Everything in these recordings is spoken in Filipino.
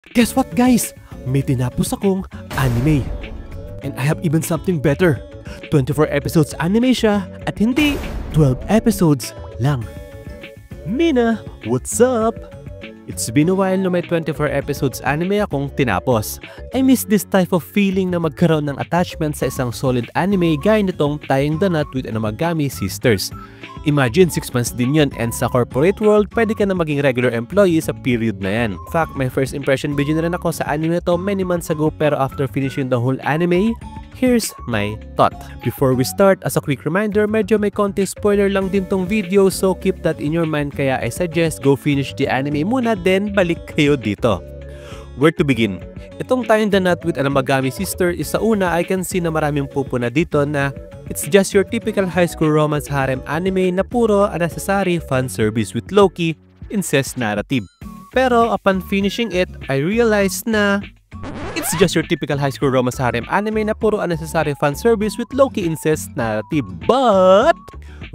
Guess what guys? May tinapos akong anime. And I have even something better. 24 episodes anime siya at hindi 12 episodes lang. Mina, what's up? It's been a while na may 24 episodes anime akong tinapos. I miss this type of feeling na magkaroon ng attachment sa isang solid anime gaya nitong Tying the Knot with Amagami Sisters. Imagine 6 months din yun and sa corporate world, pwede ka na maging regular employee sa period na yan. In fact, my first impression video na rin ako sa anime to many months ago pero after finishing the whole anime, here's my thought. Before we start, as a quick reminder, medyo may konting spoiler lang din tong video so keep that in your mind kaya I suggest go finish the anime muna then balik kayo dito. Where to begin? Itong Tying the Knot with Amagami Sister is sa una I can see na maraming pupuna dito na it's just your typical high school romance harem anime na puro unnecessary fan service with low-key incest narrative. Pero upon finishing it, I realized na it's just your typical high school romance harem anime na puro unnecessary fan service with low-key incest narrative, but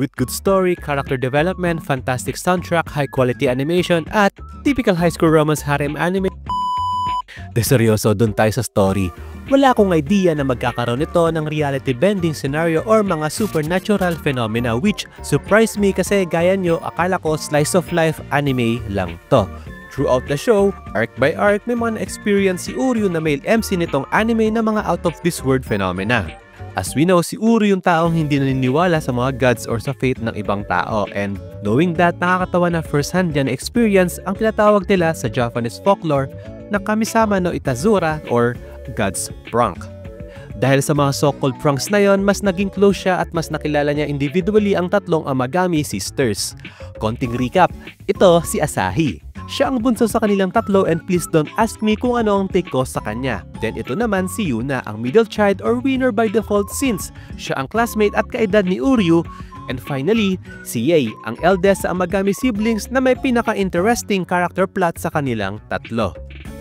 with good story, character development, fantastic soundtrack, high-quality animation, at typical high school romance harem anime. De seryoso, dun tayo sa story. Wala akong idea na magkakaroon ito ng reality bending scenario or mga supernatural phenomena which surprised me kasi gaya nyo, akala ko slice of life anime lang to. Throughout the show, arc by arc, may mga na-experience si Uryu na male MC nitong anime na mga out of this world phenomena. As we know, si Uryu yung taong hindi naniniwala sa mga gods or sa fate ng ibang tao, and knowing that, nakakatawa na first-hand yan experience ang tinatawag nila sa Japanese folklore na Kamisama no Itazura or God's prank. Dahil sa mga so-called pranks na yon, mas naging close siya at mas nakilala niya individually ang tatlong Amagami Sisters. Konting recap, ito si Asahi. Siya ang bunso sa kanilang tatlo and please don't ask me kung ano ang take ko sa kanya. Then ito naman si Yuna, ang middle child or winner by default since siya ang classmate at kaedad ni Uryu. And finally, si Yae, ang eldest sa Amagami siblings na may pinaka-interesting character plot sa kanilang tatlo.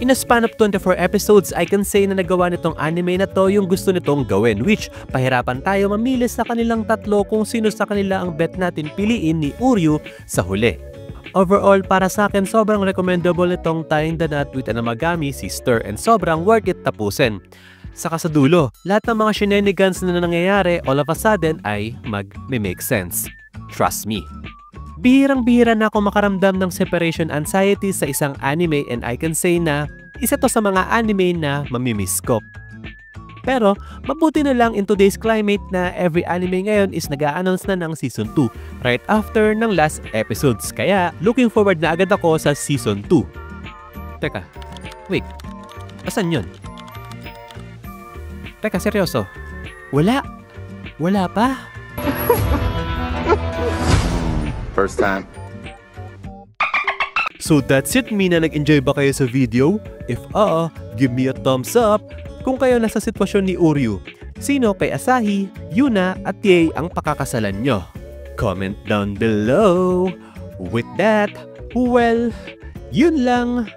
In a span of 24 episodes, I can say na nagawa nitong anime na to yung gusto nitong gawin, which pahirapan tayo mamili sa kanilang tatlo kung sino sa kanila ang bet natin piliin ni Uryu sa huli. Overall, para sa akin, sobrang recommendable nitong Tying the Knot with Amagami Sister and sobrang worth it tapusin. Saka sa dulo, lahat ng mga shenanigans na nangyayari all of a sudden ay mag-make sense. Trust me. Bihirang-bihira na ako makaramdam ng separation anxiety sa isang anime and I can say na isa to sa mga anime na mamimiss ko. Pero mabuti na lang in today's climate na every anime ngayon is nag-a-announce na ng Season 2 right after ng last episodes. Kaya looking forward na agad ako sa Season 2. Teka, wait, asan yun? Teka, seryoso? Wala pa? First time. So that's it, Mina. Nag-enjoy ba kayo sa video? If oo, give me a thumbs up. Kung kayo nasa sitwasyon ni Uryu, sino kay Asahi, Yuna at Yae ang pakakasalan nyo? Comment down below. With that, well, yun lang.